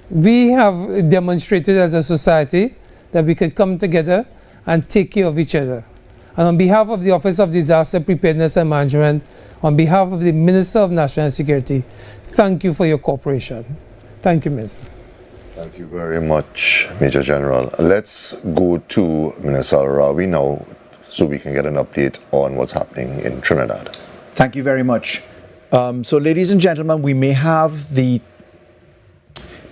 we have demonstrated as a society that we could come together and take care of each other. And on behalf of the Office of Disaster Preparedness and Management, on behalf of the Minister of National Security, thank you for your cooperation. Thank you, Ms. Thank you very much, Major General. Let's go to Minister Al-Rawi now so we can get an update on what's happening in Trinidad. Thank you very much. So, ladies and gentlemen, we may have the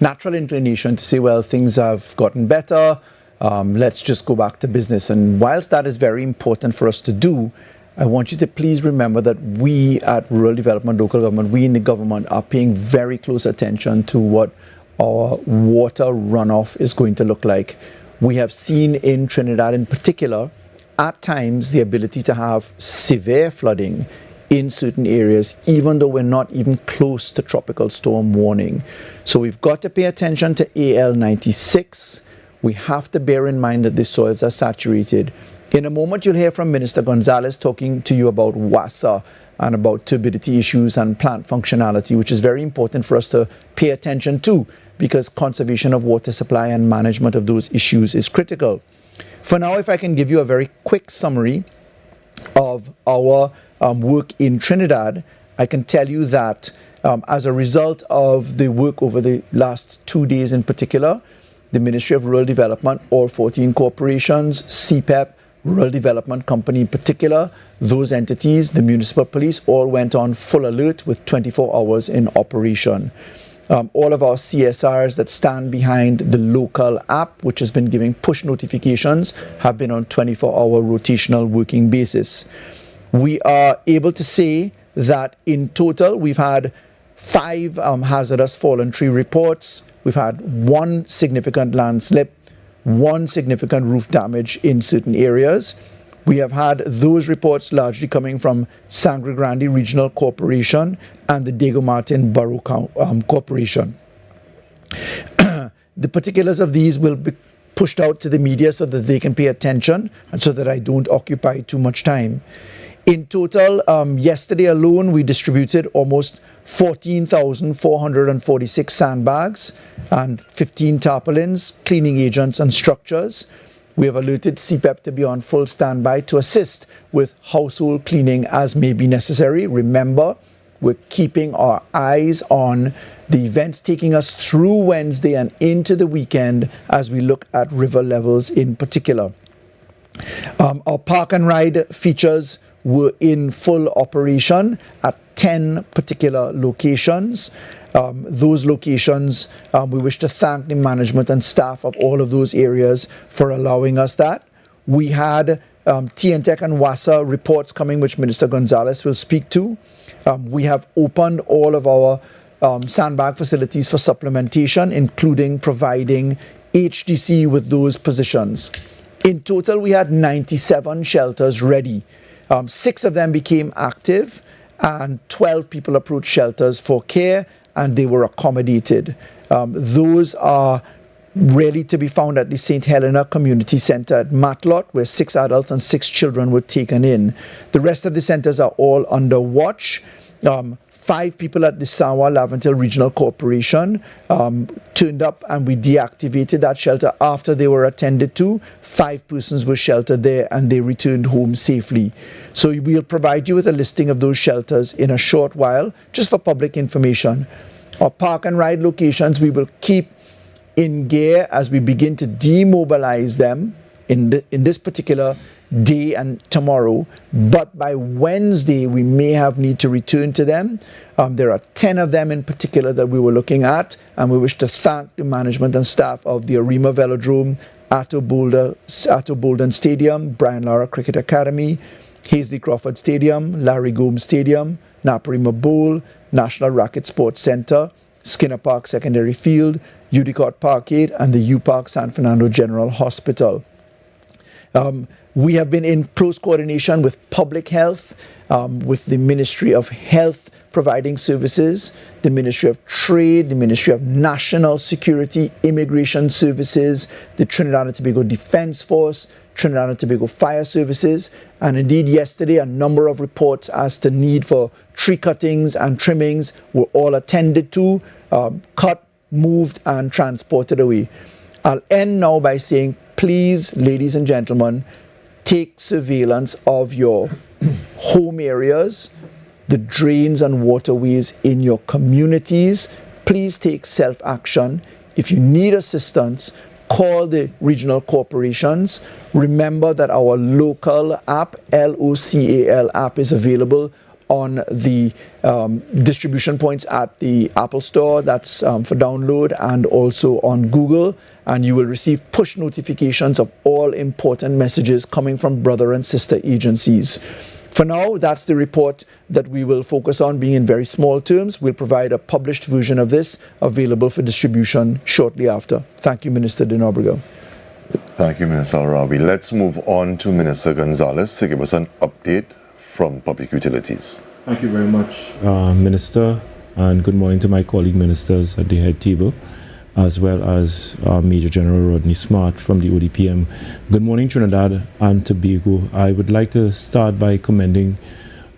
natural inclination to say, well, things have gotten better, let's just go back to business. And whilst that is very important for us to do, I want you to please remember that we at Rural Development, Local Government, we in the government are paying very close attention to what our water runoff is going to look like. We have seen in Trinidad in particular, at times, the ability to have severe flooding in certain areas, even though we're not even close to tropical storm warning. So we've got to pay attention to AL96. We have to bear in mind that the soils are saturated. In a moment, you'll hear from Minister Gonzalez talking to you about WASA and about turbidity issues and plant functionality, which is very important for us to pay attention to, because conservation of water supply and management of those issues is critical. For now, if I can give you a very quick summary of our work in Trinidad, I can tell you that as a result of the work over the last 2 days in particular, the Ministry of Rural Development, all 14 corporations, CPEP, Rural Development Company in particular, those entities, the municipal police, all went on full alert with 24 hours in operation. All of our CSRs that stand behind the local app, which has been giving push notifications, have been on 24-hour rotational working basis. We are able to say that in total, we've had 5 hazardous fallen tree reports. We've had 1 significant landslip, 1 significant roof damage in certain areas. We have had those reports largely coming from Sangre Grande Regional Corporation and the Diego Martin Borough Corporation. The particulars of these will be pushed out to the media so that they can pay attention and so that I don't occupy too much time. In total, yesterday alone, we distributed almost 14,446 sandbags and 15 tarpaulins, cleaning agents and structures. We have alerted CPEP to be on full standby to assist with household cleaning as may be necessary. Remember, we're keeping our eyes on the events taking us through Wednesday and into the weekend as we look at river levels in particular. Our park and ride features were in full operation at 10 particular locations. Those locations, we wish to thank the management and staff of all of those areas for allowing us that. We had TNTEC and WASA reports coming, which Minister Gonzalez will speak to. We have opened all of our sandbag facilities for supplementation, including providing HDC with those positions. In total, we had 97 shelters ready. 6 of them became active and 12 people approached shelters for care and they were accommodated. Those are really to be found at the St. Helena Community Center at Matlot, where 6 adults and 6 children were taken in. The rest of the centers are all under watch. 5 people at the Sawa Laventille Regional Corporation turned up and we deactivated that shelter after they were attended to. 5 persons were sheltered there and they returned home safely. So we'll provide you with a listing of those shelters in a short while, just for public information. Our park and ride locations, we will keep in gear as we begin to demobilize them in this particular day and tomorrow, but by Wednesday we may have need to return to them. There are 10 of them in particular that we were looking at, and we wish to thank the management and staff of the Arima Velodrome, Atto Bolden Stadium, Brian Lara Cricket Academy, Hazley Crawford Stadium, Larry Gomes Stadium, Naparima Bowl, National Racket Sports Center, Skinner Park Secondary Field, Udicott Parkade, and the U Park San Fernando General Hospital. We have been in close coordination with public health, with the Ministry of Health providing services, the Ministry of Trade, the Ministry of National Security, Immigration Services, the Trinidad and Tobago Defense Force, Trinidad and Tobago Fire Services, and indeed yesterday a number of reports as to need for tree cuttings and trimmings were all attended to. Cut moved and transported away. I'll end now by saying, please, ladies and gentlemen, take surveillance of your home areas, the drains and waterways in your communities. Please take self-action. If you need assistance, call the regional corporations. Remember that our local app, LOCAL app, is available on the distribution points at the Apple Store. That's for download, and also on Google. And you will receive push notifications of all important messages coming from brother and sister agencies. For now, that's the report that we will focus on, being in very small terms. We'll provide a published version of this available for distribution shortly after. Thank you, Minister de Nobrega. Thank you, Minister Al-Rawi. Let's move on to Minister Gonzalez to give us an update from Public Utilities. Thank you very much, Minister, and good morning to my colleague ministers at the head table, as well as Major General Rodney Smart from the ODPM. Good morning, Trinidad and Tobago. I would like to start by commending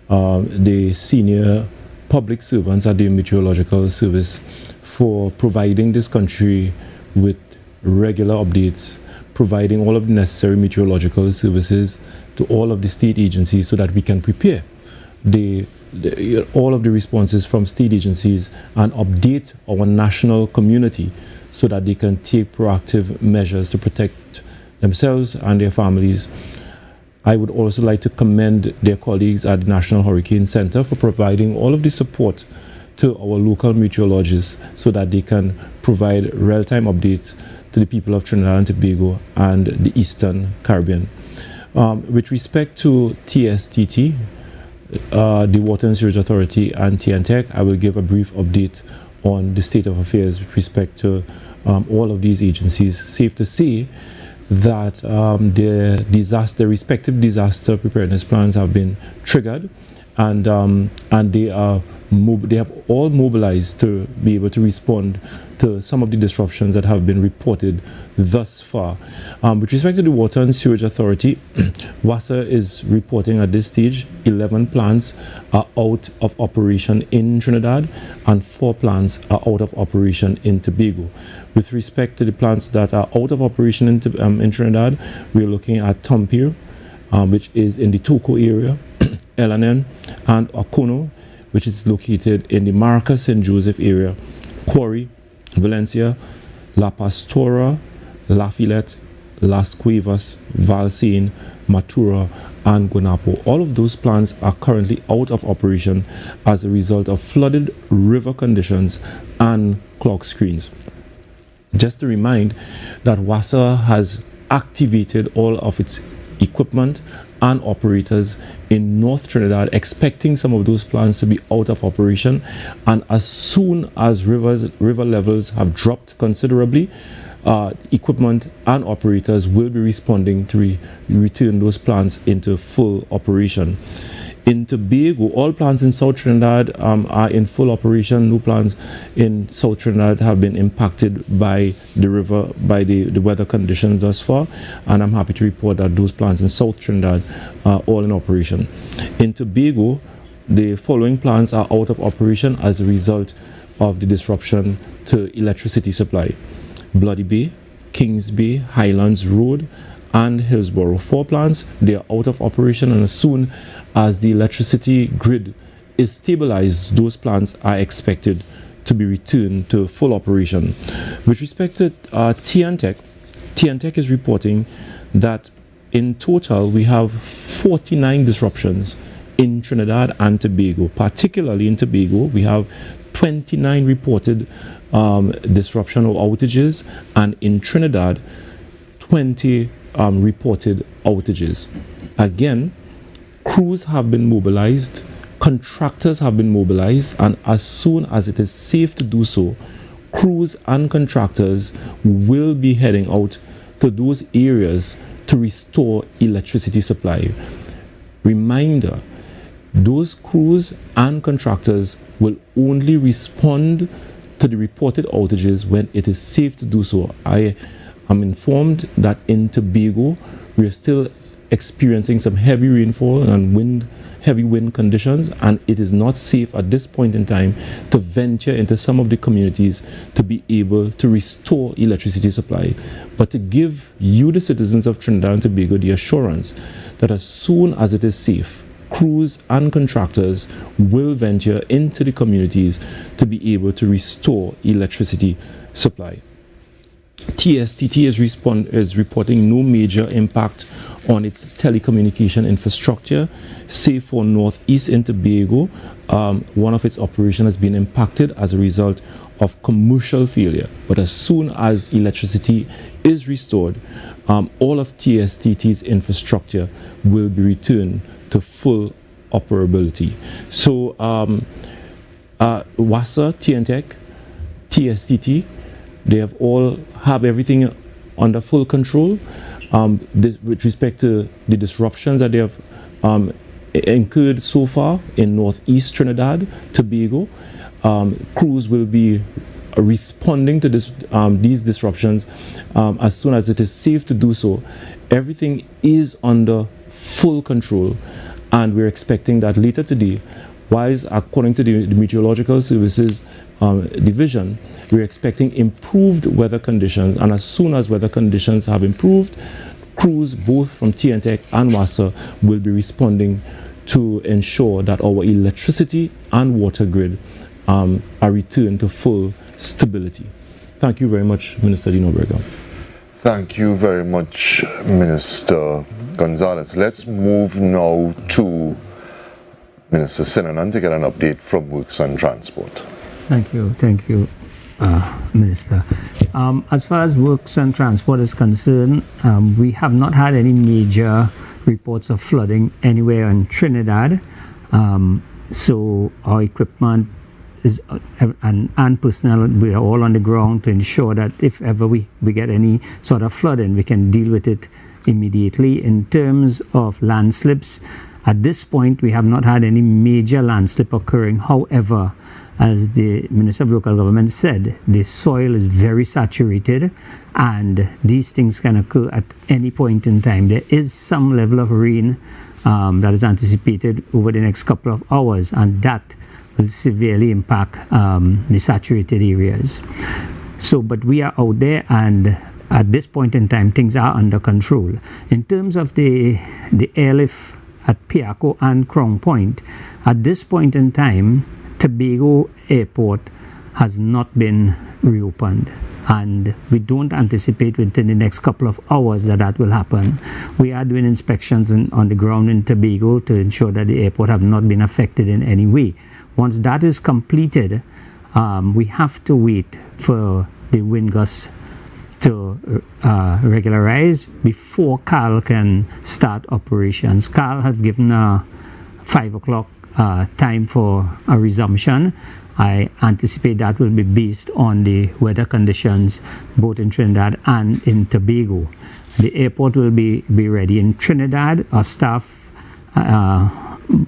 the senior public servants at the Meteorological Service for providing this country with regular updates, providing all of the necessary meteorological services to all of the state agencies so that we can prepare all of the responses from state agencies and update our national community so that they can take proactive measures to protect themselves and their families. I would also like to commend their colleagues at the National Hurricane Center for providing all of the support to our local meteorologists so that they can provide real-time updates to the people of Trinidad and Tobago and the Eastern Caribbean. With respect to TSTT, the Water and Sewage Authority and TNTEC, I will give a brief update on the state of affairs with respect to all of these agencies. Safe to say that the respective disaster preparedness plans have been triggered, and they have all mobilized to be able to respond to some of the disruptions that have been reported thus far. With respect to the Water and Sewage Authority, WASA is reporting at this stage 11 plants are out of operation in Trinidad and 4 plants are out of operation in Tobago. With respect to the plants that are out of operation in Trinidad, we're looking at Tampere, which is in the Toco area, LNN, and Okono, which is located in the Maracas St. Joseph area, Quarry, Valencia, La Pastora, La Fillette, Las Cuevas, Valsine, Matura, and Guanapo. All of those plants are currently out of operation as a result of flooded river conditions and clog screens. Just to remind that WASA has activated all of its equipment and operators in North Trinidad, expecting some of those plants to be out of operation, and as soon as river levels have dropped considerably, equipment and operators will be responding to return those plants into full operation. In Tobago, all plants in South Trinidad are in full operation. No plants in South Trinidad have been impacted by the weather conditions thus far, and I'm happy to report that those plants in South Trinidad are all in operation. In Tobago, the following plants are out of operation as a result of the disruption to electricity supply: Bloody Bay, Kings Bay, Highlands Road, and Hillsborough. 4 plants, they are out of operation, and as soon as the electricity grid is stabilized, those plants are expected to be returned to full operation. With respect to TNTEC is reporting that in total we have 49 disruptions in Trinidad and Tobago. Particularly in Tobago, we have 29 reported disruption or outages, and in Trinidad, 20 reported outages. Again, crews have been mobilized, contractors have been mobilized, and as soon as it is safe to do so, crews and contractors will be heading out to those areas to restore electricity supply. Reminder, those crews and contractors will only respond to the reported outages when it is safe to do so. I am informed that in Tobago, we are still experiencing some heavy rainfall and heavy wind conditions, and it is not safe at this point in time to venture into some of the communities to be able to restore electricity supply, but to give you, the citizens of Trinidad and Tobago, the assurance that as soon as it is safe, crews and contractors will venture into the communities to be able to restore electricity supply. TSTT is reporting no major impact on its telecommunication infrastructure, save for Northeast in Tobago. One of its operations has been impacted as a result of commercial failure. But as soon as electricity is restored, all of TSTT's infrastructure will be returned to full operability. So WASA, TNTEC, TSTT, they have all have everything under full control. With respect to the disruptions that they have incurred so far in Northeast Trinidad, Tobago, crews will be responding to these disruptions as soon as it is safe to do so. Everything is under full control, and we're expecting that later today, whilst according to the Meteorological Services Division, we're expecting improved weather conditions, and as soon as weather conditions have improved, crews both from TNTEC and WASA will be responding to ensure that our electricity and water grid are returned to full stability. Thank you very much, Minister Dino Berger. Thank you very much, Minister Gonzalez. Let's move now to Minister Sinanan to get an update from Works and Transport. Thank you, Minister. As far as Works and Transport is concerned, we have not had any major reports of flooding anywhere in Trinidad. So our equipment is and personnel, we are all on the ground to ensure that if ever we get any sort of flooding, we can deal with it immediately. In terms of landslips, at this point we have not had any major landslip occurring. However, as the Minister of Local Government said, the soil is very saturated and these things can occur at any point in time. There is some level of rain that is anticipated over the next couple of hours, and that will severely impact the saturated areas. So, but we are out there, and at this point in time, things are under control. In terms of the airlift at Piaco and Crown Point, at this point in time, Tobago Airport has not been reopened, and we don't anticipate within the next couple of hours that will happen. We are doing inspections on the ground in Tobago to ensure that the airport have not been affected in any way. Once that is completed, we have to wait for the wind gusts to regularize before CAL can start operations. CAL have given a 5 o'clock time for a resumption. I anticipate that will be based on the weather conditions both in Trinidad and in Tobago. The airport will be ready. In Trinidad, our staff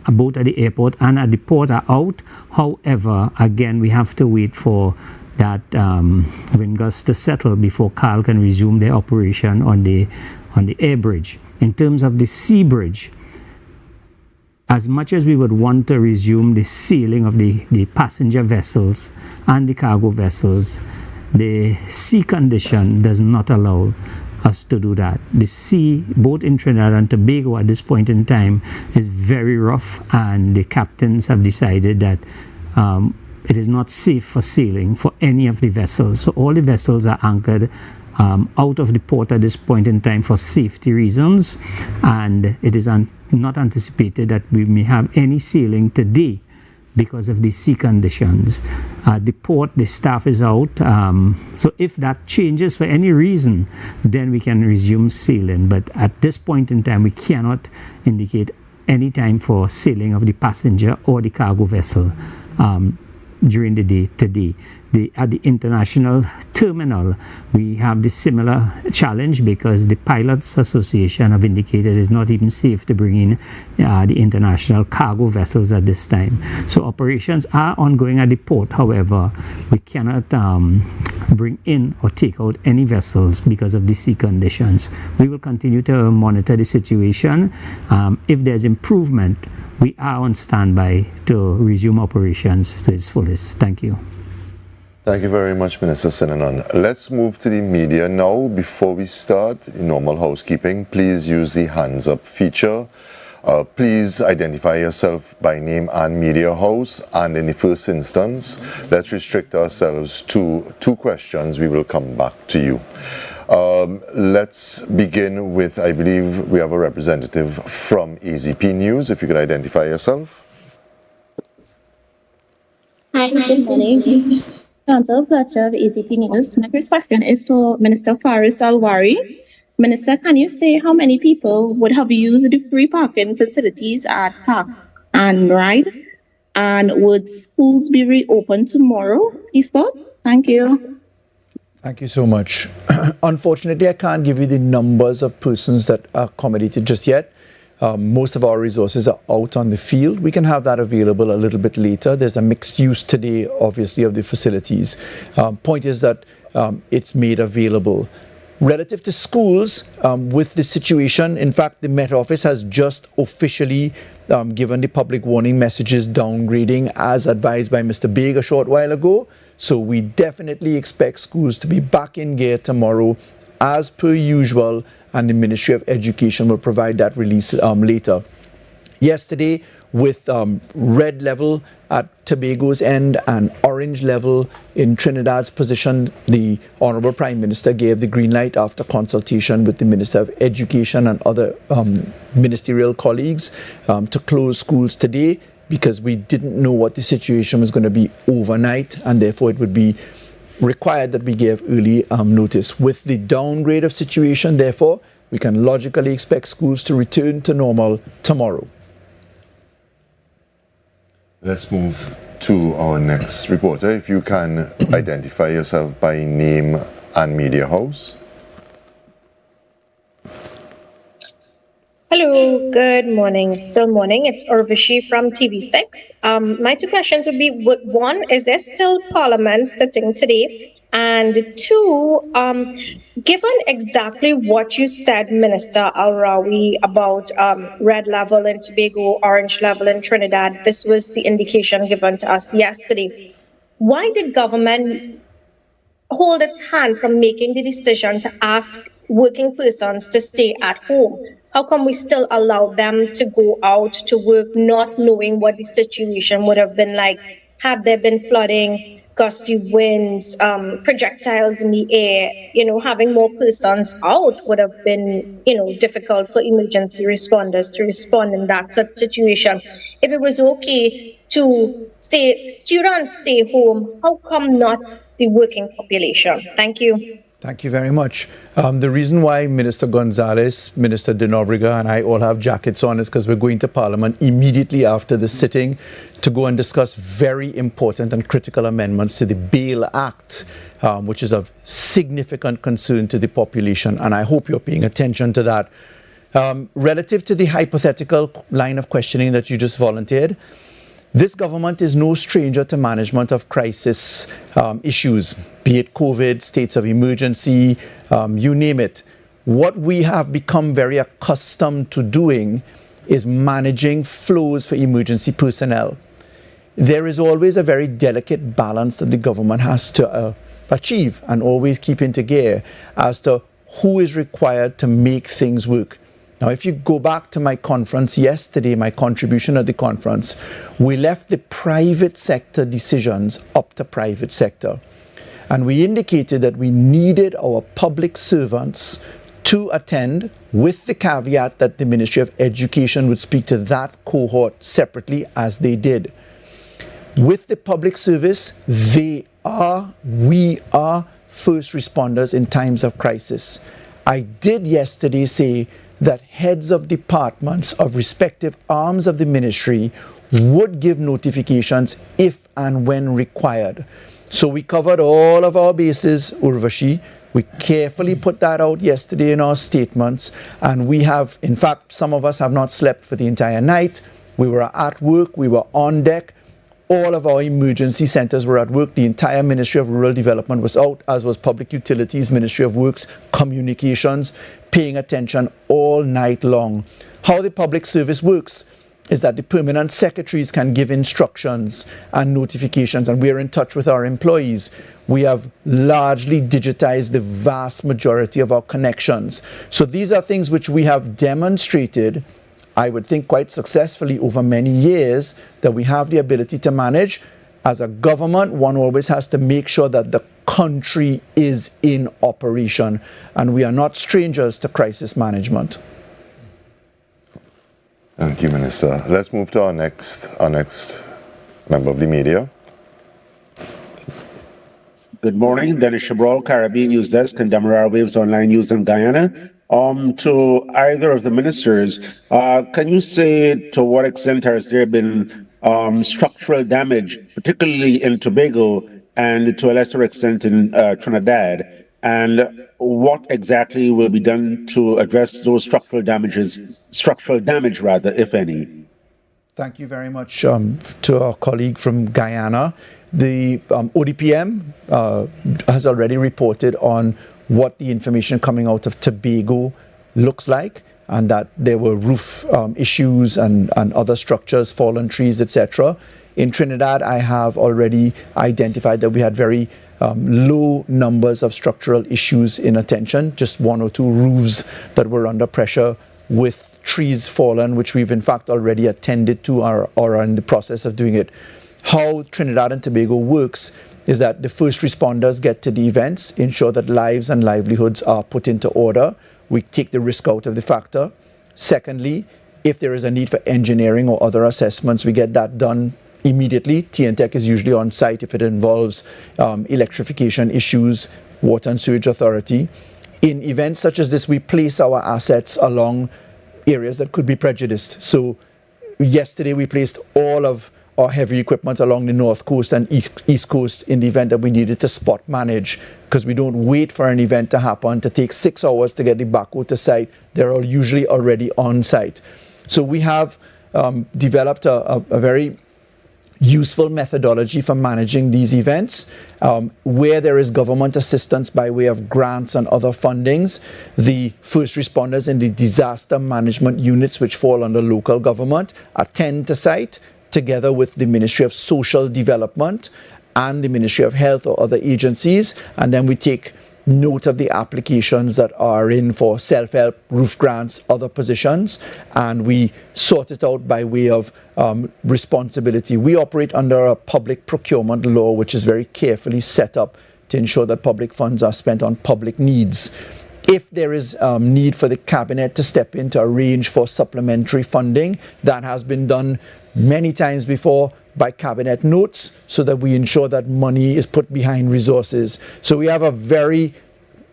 both at the airport and at the port are out. However, again, we have to wait for that wind gust to settle before CAL can resume their operation on the air bridge. In terms of the sea bridge, as much as we would want to resume the sailing of the passenger vessels and the cargo vessels, the sea condition does not allow us to do that. The sea, both in Trinidad and Tobago at this point in time, is very rough, and the captains have decided that it is not safe for sailing for any of the vessels. So all the vessels are anchored out of the port at this point in time for safety reasons, and it is not anticipated that we may have any sailing today because of the sea conditions. The port, the staff is out, so if that changes for any reason, then we can resume sailing. But at this point in time, we cannot indicate any time for sailing of the passenger or the cargo vessel during the day today. at the international terminal, we have this similar challenge because the Pilots Association have indicated it's not even safe to bring in the international cargo vessels at this time. So operations are ongoing at the port. However, we cannot bring in or take out any vessels because of the sea conditions. We will continue to monitor the situation. If there's improvement, we are on standby to resume operations to its fullest. Thank you. Thank you very much, Minister Sinanan. Let's move to the media now. Before we start normal housekeeping, please use the hands up feature. Please identify yourself by name and media house, and in the first instance, let's restrict ourselves to 2 questions. We will come back to you. Let's begin with, I believe we have a representative from AZP News. If you could identify yourself. Hi, good morning. Chantal Fletcher of AZP News. My first question is for Minister Faris Alwari. Minister, can you say how many people would have used the free parking facilities at Park and Ride? And would schools be reopened tomorrow, Eastport? Thank you. Thank you so much. Unfortunately, I can't give you the numbers of persons that are accommodated just yet. Most of our resources are out on the field. We can have that available a little bit later. There's a mixed use today, obviously, of the facilities. Point is that it's made available. Relative to schools, with the situation, in fact, the Met Office has just officially given the public warning messages downgrading as advised by Mr. Baig a short while ago. So we definitely expect schools to be back in gear tomorrow as per usual, and the Ministry of Education will provide that release later. Yesterday, with red level at Tobago's end and orange level in Trinidad's position, the Honorable Prime Minister gave the green light after consultation with the Minister of Education and other ministerial colleagues to close schools today, because we didn't know what the situation was going to be overnight, and therefore it would be required that we give early notice. With the downgrade of situation, therefore, we can logically expect schools to return to normal tomorrow. Let's move to our next reporter. If you can identify yourself by name and media house. Hello, good morning. Still morning. It's Urvashi from TV6. My 2 questions would be, one, is there still Parliament sitting today? And 2, given exactly what you said, Minister Al-Rawi, about red level in Tobago, orange level in Trinidad, this was the indication given to us yesterday. Why did government hold its hand from making the decision to ask working persons to stay at home? How come we still allow them to go out to work, not knowing what the situation would have been like had there been flooding, gusty winds, projectiles in the air? Having more persons out would have been, difficult for emergency responders to respond in that such situation. If it was okay to say students stay home, how come not the working population? Thank you. Thank you very much. The reason why Minister Gonzalez, Minister De Nobrega, and I all have jackets on is because we're going to Parliament immediately after the sitting to go and discuss very important and critical amendments to the Bail Act, which is of significant concern to the population, and I hope you're paying attention to that. Relative to the hypothetical line of questioning that you just volunteered, this government is no stranger to management of crisis issues, be it COVID, states of emergency, you name it. What we have become very accustomed to doing is managing flows for emergency personnel. There is always a very delicate balance that the government has to achieve and always keep into gear as to who is required to make things work. Now, if you go back to my conference yesterday, my contribution at the conference, we left the private sector decisions up to private sector. And we indicated that we needed our public servants to attend, with the caveat that the Ministry of Education would speak to that cohort separately, as they did. With the public service, we are first responders in times of crisis. I did yesterday say that heads of departments of respective arms of the ministry would give notifications if and when required. So we covered all of our bases, Urvashi. We carefully put that out yesterday in our statements, and we have, in fact, some of us have not slept for the entire night. We were at work, we were on deck. All of our emergency centers were at work. The entire Ministry of Rural Development was out, as was Public Utilities, Ministry of Works, Communications, paying attention all night long. How the public service works is that the permanent secretaries can give instructions and notifications, and we're in touch with our employees. We have largely digitized the vast majority of our connections. So these are things which we have demonstrated, I would think quite successfully over many years, that we have the ability to manage. As a government, one always has to make sure that the country is in operation, and we are not strangers to crisis management. Thank you, Minister. Let's move to our next member of the media. Good morning, Dennis Chabral, Caribbean News Desk and Demerara Waves Online News in Guyana. To either of the ministers, can you say to what extent has there been structural damage, particularly in Tobago and to a lesser extent in Trinidad? And what exactly will be done to address those structural damage, if any? Thank you very much to our colleague from Guyana. The ODPM has already reported on what the information coming out of Tobago looks like, and that there were roof issues and other structures, fallen trees, etc. In Trinidad, I have already identified that we had very low numbers of structural issues in attention, just one or two roofs that were under pressure with trees fallen, which we've in fact already attended to or are in the process of doing it. How Trinidad and Tobago works is that the first responders get to the events, ensure that lives and livelihoods are put into order. We take the risk out of the factor. Secondly, if there is a need for engineering or other assessments, we get that done immediately. TNTech is usually on site if it involves electrification issues, Water and Sewage Authority. In events such as this, we place our assets along areas that could be prejudiced. So yesterday we placed all of our heavy equipment along the north coast and east coast in the event that we needed to spot manage, because we don't wait for an event to happen to take 6 hours to get the backhoe to site. They're all usually already on site. So we have developed a very useful methodology for managing these events. Where there is government assistance by way of grants and other fundings, the first responders in the disaster management units, which fall under local government, attend to site together with the Ministry of Social Development and the Ministry of Health or other agencies, and then we take note of the applications that are in for self-help, roof grants, other positions, and we sort it out by way of responsibility. We operate under a public procurement law, which is very carefully set up to ensure that public funds are spent on public needs. If there is need for the Cabinet to step in to arrange for supplementary funding, that has been done many times before by Cabinet notes, so that we ensure that money is put behind resources. So we have a very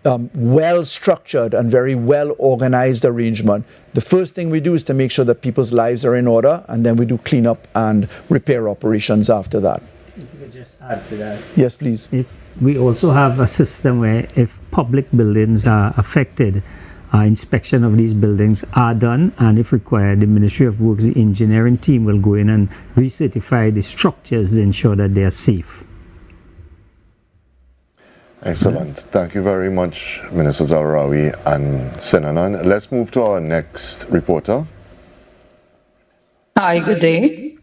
well-structured and very well-organized arrangement. The first thing we do is to make sure that people's lives are in order, and then we do cleanup and repair operations after that. If you could just add to that. Yes, please. If we also have a system where if public buildings are affected, inspection of these buildings are done, and if required, the Ministry of Works, the engineering team will go in and recertify the structures to ensure that they are safe. Excellent. Thank you very much, Minister Zalrawi and Sinanan. Let's move to our next reporter. Hi, good day.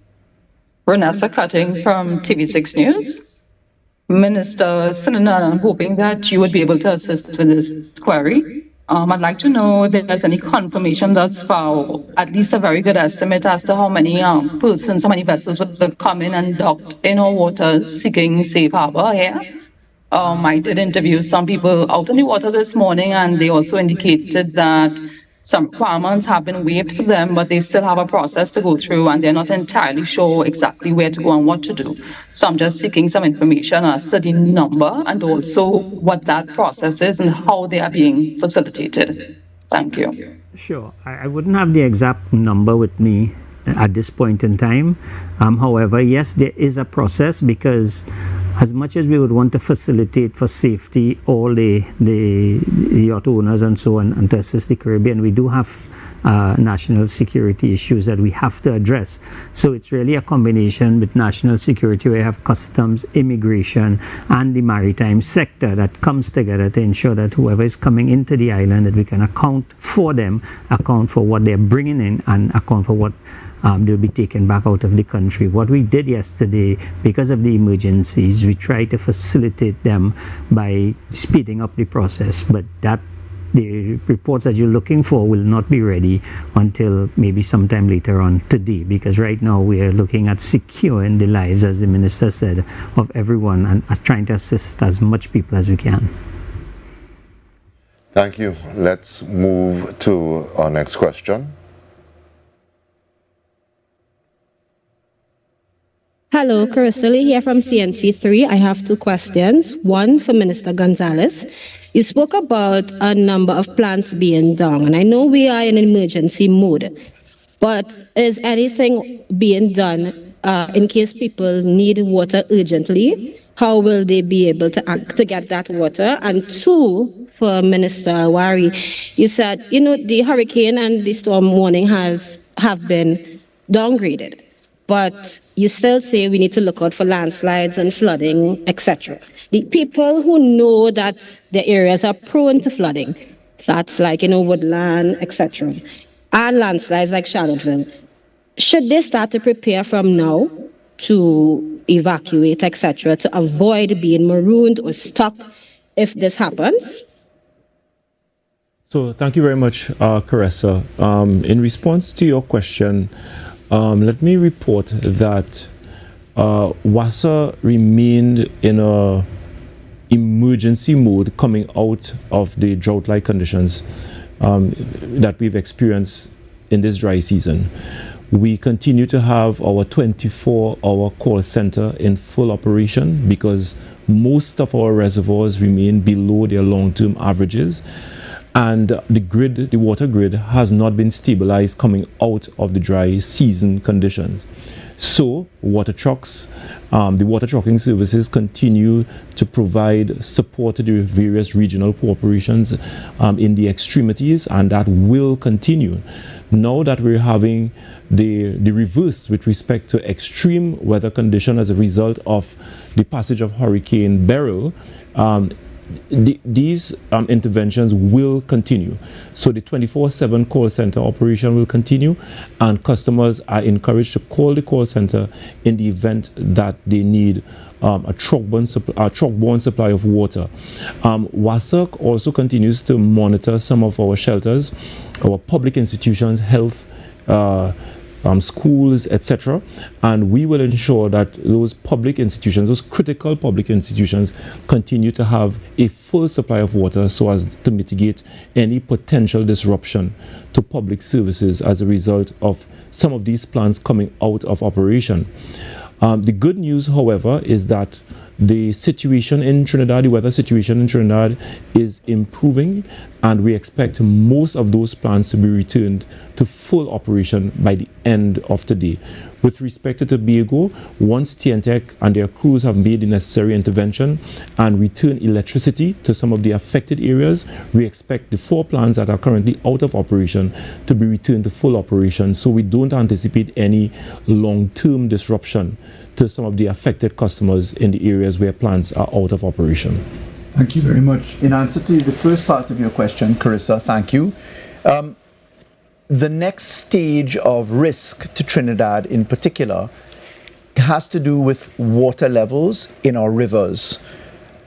Renata Cutting from TV6 News. Minister Sinanan, I'm hoping that you would be able to assist with this query. I'd like to know if there's any confirmation thus far, at least a very good estimate as to how many persons, how many vessels would have come in and docked in our waters seeking safe harbor here. I did interview some people out on the water this morning, and they also indicated that some requirements have been waived for them, but they still have a process to go through, and they're not entirely sure exactly where to go and what to do. So I'm just seeking some information as to the number and also what that process is and how they are being facilitated. Thank you. Sure. I wouldn't have the exact number with me at this point in time. However, yes, there is a process, because as much as we would want to facilitate for safety all the yacht owners and so on, and to assist the Caribbean, we do have national security issues that we have to address. So it's really a combination with national security. We have customs, immigration, and the maritime sector that comes together to ensure that whoever is coming into the island, that we can account for them, account for what they're bringing in, and account for what they'll be taken back out of the country. What we did yesterday, because of the emergencies, we tried to facilitate them by speeding up the process, but that the reports that you're looking for will not be ready until maybe sometime later on today, because right now we are looking at securing the lives, as the minister said, of everyone, and trying to assist as much people as we can. Thank you. Let's move to our next question. Hello, Carissa here from CNC3. I have two questions. One for Minister Gonzalez. You spoke about a number of plants being down, and I know we are in emergency mode, but is anything being done in case people need water urgently? How will they be able to act to get that water? And two, for Minister Wari, you said, the hurricane and the storm warning have been downgraded, but you still say we need to look out for landslides and flooding, etc. The people who know that the areas are prone to flooding, that's like, Woodland, etc., and landslides like Charlottesville, should they start to prepare from now to evacuate, etc., to avoid being marooned or stuck if this happens? So thank you very much, Caressa. In response to your question, let me report that WASA remained in a emergency mode coming out of the drought-like conditions that we've experienced in this dry season. We continue to have our 24-hour call center in full operation because most of our reservoirs remain below their long-term averages, and the water grid has not been stabilized coming out of the dry season conditions. So water trucks, the water trucking services continue to provide support to the various regional corporations in the extremities, and that will continue. Now that we're having the reverse with respect to extreme weather condition as a result of the passage of Hurricane Beryl, these interventions will continue. So the 24/7 call center operation will continue, and customers are encouraged to call the call center in the event that they need a truck-borne supply of water. WASAC also continues to monitor some of our shelters, our public institutions, health, schools, etc., and we will ensure that those public institutions, those critical public institutions, continue to have a full supply of water so as to mitigate any potential disruption to public services as a result of some of these plants coming out of operation. The good news, however, is that the situation in Trinidad, the weather situation in Trinidad is improving, and we expect most of those plants to be returned to full operation by the end of today. With respect to Tobago, once TNTEC and their crews have made the necessary intervention and return electricity to some of the affected areas, we expect the 4 plants that are currently out of operation to be returned to full operation. So we don't anticipate any long-term disruption to some of the affected customers in the areas where plants are out of operation. Thank you very much. In answer to the first part of your question, Carissa, thank you. The next stage of risk to Trinidad in particular has to do with water levels in our rivers.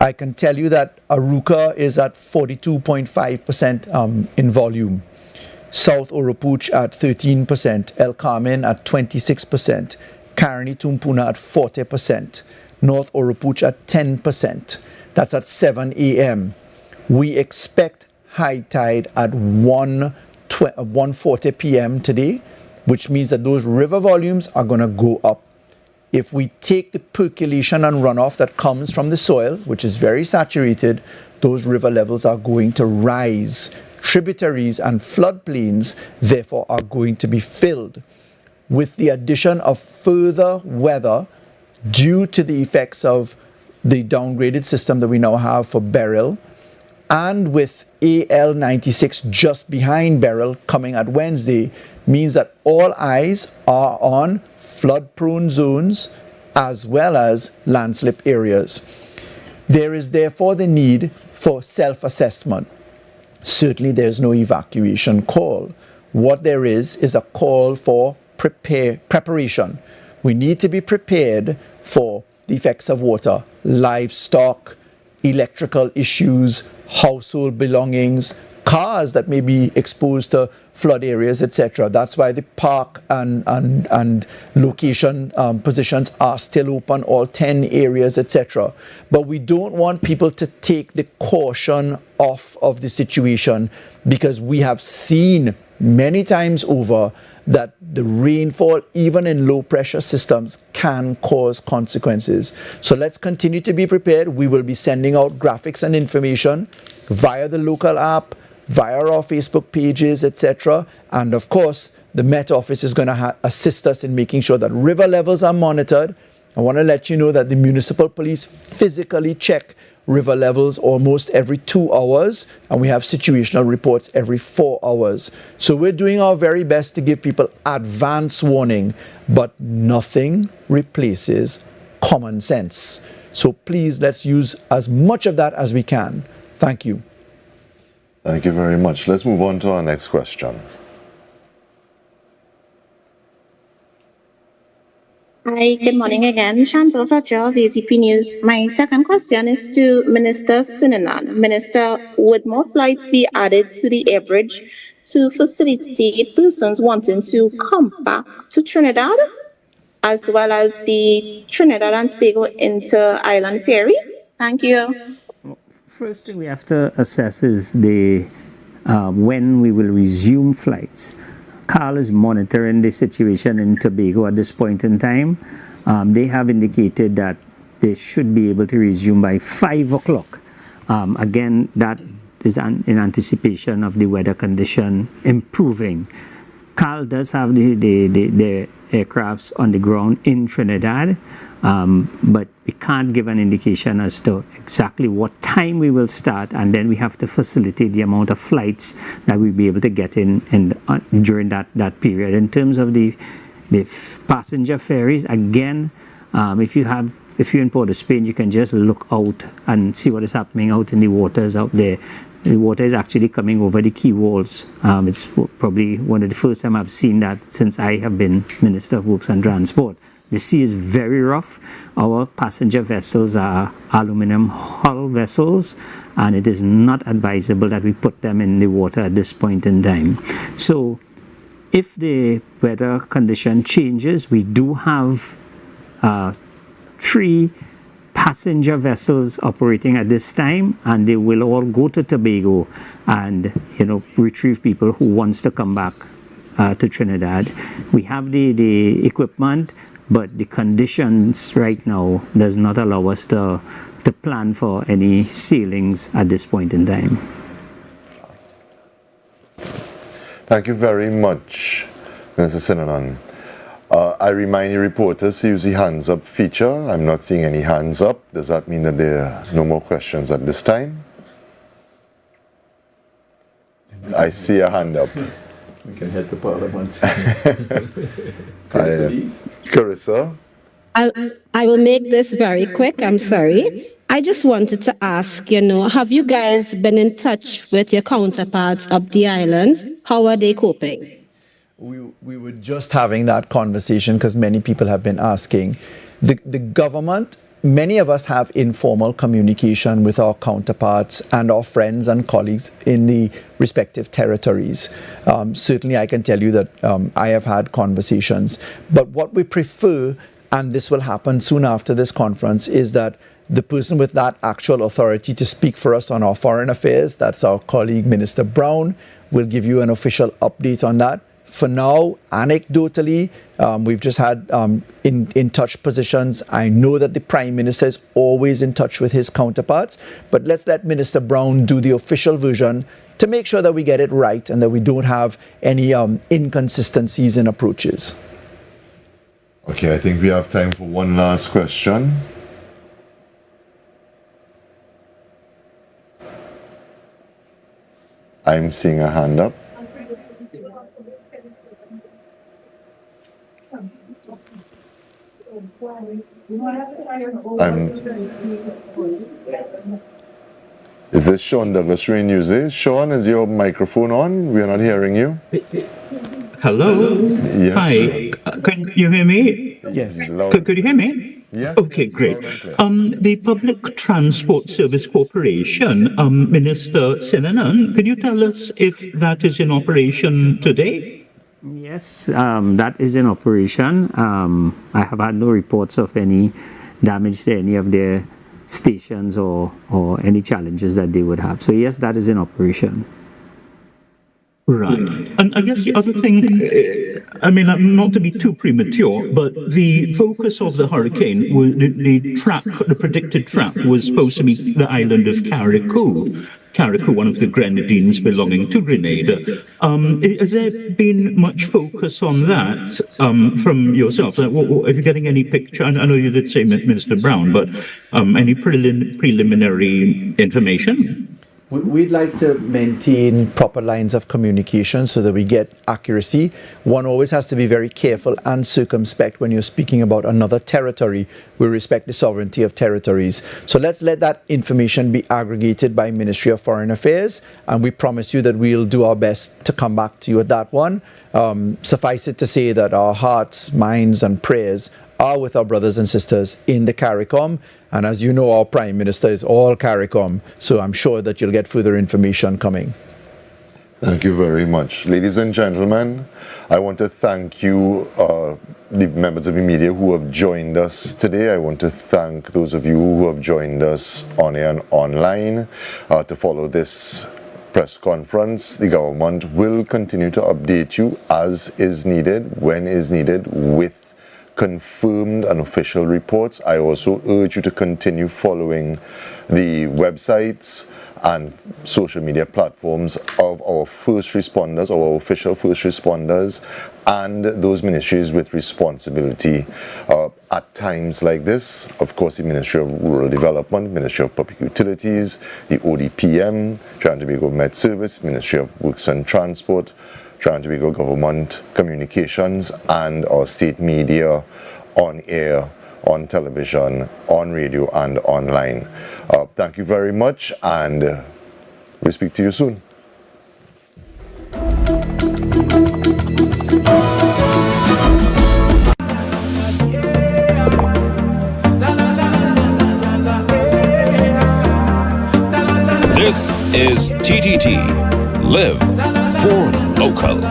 I can tell you that Aruca is at 42.5% in volume, South Oropouche at 13%, El Carmen at 26%, Caroni Tumpuna at 40%, North Oropouche at 10%. That's at 7 a.m. We expect high tide at 1:40 p.m. today, which means that those river volumes are going to go up. If we take the percolation and runoff that comes from the soil, which is very saturated, those river levels are going to rise. Tributaries and floodplains, therefore, are going to be filled. With the addition of further weather due to the effects of the downgraded system that we now have for Beryl, and with AL96 just behind Beryl coming at Wednesday, means that all eyes are on flood-prone zones as well as landslip areas. There is therefore the need for self-assessment. Certainly there's no evacuation call. What there is a call for preparation. We need to be prepared for the effects of water, livestock, electrical issues, household belongings, cars that may be exposed to flood areas, etc. That's why the park and location positions are still open, all 10 areas, etc. But we don't want people to take the caution off of the situation, because we have seen many times over that the rainfall, even in low pressure systems, can cause consequences. So let's continue to be prepared. We will be sending out graphics and information via the local app, via our Facebook pages, etc. And of course, the Met Office is going to assist us in making sure that river levels are monitored. I want to let you know that the municipal police physically check river levels almost every 2 hours, and we have situational reports every 4 hours. So we're doing our very best to give people advance warning, but nothing replaces common sense. So please, let's use as much of that as we can. Thank you. Thank you very much. Let's move on to our next question. Hi, good morning again. Chantal Fletcher of AZP News. My second question is to Minister Sinanan. Minister, would more flights be added to the air bridge to facilitate persons wanting to come back to Trinidad, as well as the Trinidad and Tobago inter-island ferry? Thank you. First thing we have to assess is the when we will resume flights. Carl is monitoring the situation in Tobago at this point in time. They have indicated that they should be able to resume by 5 o'clock. Again, that is in anticipation of the weather condition improving. Carl does have the aircrafts on the ground in Trinidad, but we can't give an indication as to exactly what time we will start, and then we have to facilitate the amount of flights that we'll be able to get in during that period. In terms of the passenger ferries, again, if you're in Port of Spain, you can just look out and see what is happening out in the waters out there. The water is actually coming over the quay walls. It's probably one of the first time I've seen that since I have been Minister of Works and Transport. The sea is very rough. Our passenger vessels are aluminum hull vessels, and it is not advisable that we put them in the water at this point in time. So if the weather condition changes, we do have 3 passenger vessels operating at this time, and they will all go to Tobago and retrieve people who wants to come back to Trinidad. We have the equipment, but the conditions right now does not allow us to plan for any sailings at this point in time. Thank you very much, Mr. Sinanan. I remind you reporters to use the hands up feature. I'm not seeing any hands up. Does that mean that there are no more questions at this time? I see a hand up. We can head to Parliament. Carissa? I will make this very quick. I'm sorry. I just wanted to ask, have you guys been in touch with your counterparts up the islands? How are they coping? We were just having that conversation because many people have been asking. The government, many of us have informal communication with our counterparts and our friends and colleagues in the respective territories. Certainly I can tell you that I have had conversations. But what we prefer, and this will happen soon after this conference, is that the person with that actual authority to speak for us on our foreign affairs, that's our colleague Minister Brown, will give you an official update on that. For now, anecdotally, we've just had in touch positions. I know that the Prime Minister is always in touch with his counterparts, but let's let Minister Brown do the official version to make sure that we get it right and that we don't have any inconsistencies in approaches. Okay, I think we have time for one last question. I'm seeing a hand up. Is this Sean Douglas Rain News? Sean, is your microphone on? We are not hearing you. Hello? Yes. Hi. Can you hear me? Yes. Could you hear me? Yes. Okay, great. The Public Transport Service Corporation, Minister Sinanan, can you tell us if that is in operation today? Yes, that is in operation. I have had no reports of any damage to any of their stations or any challenges that they would have. So yes, that is in operation. Right. And I guess the other thing, I mean, not to be too premature, but the focus of the hurricane, the predicted track was supposed to be the island of Carriacou, one of the Grenadines belonging to Grenada. Has there been much focus on that from yourself? Like, are you getting any picture? I know you did say Minister Brown, but any preliminary information? We'd like to maintain proper lines of communication so that we get accuracy. One always has to be very careful and circumspect when you're speaking about another territory. We respect the sovereignty of territories. So let's let that information be aggregated by Ministry of Foreign Affairs, and we promise you that we'll do our best to come back to you at that one. Suffice it to say that our hearts, minds, and prayers are with our brothers and sisters in the CARICOM. And as you know, our Prime Minister is all CARICOM. So I'm sure that you'll get further information coming. Thank you very much. Ladies and gentlemen, I want to thank you, the members of the media who have joined us today. I want to thank those of you who have joined us on air and online to follow this press conference. The government will continue to update you as is needed, when is needed, with confirmed and official reports. I also urge you to continue following the websites and social media platforms of our first responders, our official first responders, and those ministries with responsibility at times like this. Of course, the Ministry of Rural Development, Ministry of Public Utilities, the ODPM, Trinidad and Tobago Met Service, Ministry of Works and Transport, Trinidad and Tobago Government Communications, and our state media on air, on television, on radio, and online. Thank you very much, and we'll speak to you soon. This is TTT. Live for local.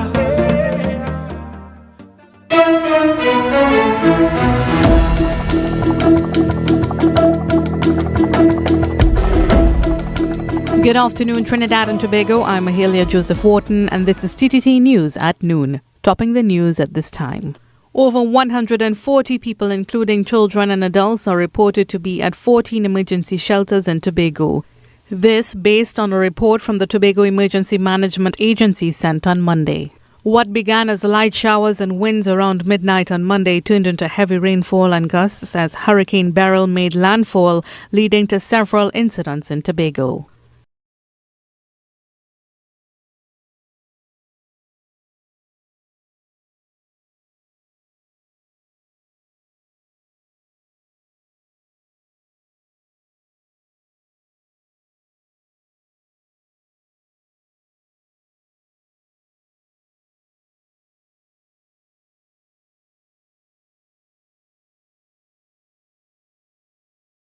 Good afternoon, Trinidad and Tobago. I'm Mahalia Joseph Wharton, and this is TTT News at noon. Topping the news at this time. Over 140 people, including children and adults, are reported to be at 14 emergency shelters in Tobago. This based on a report from the Tobago Emergency Management Agency sent on Monday. What began as light showers and winds around midnight on Monday turned into heavy rainfall and gusts as Hurricane Beryl made landfall, leading to several incidents in Tobago.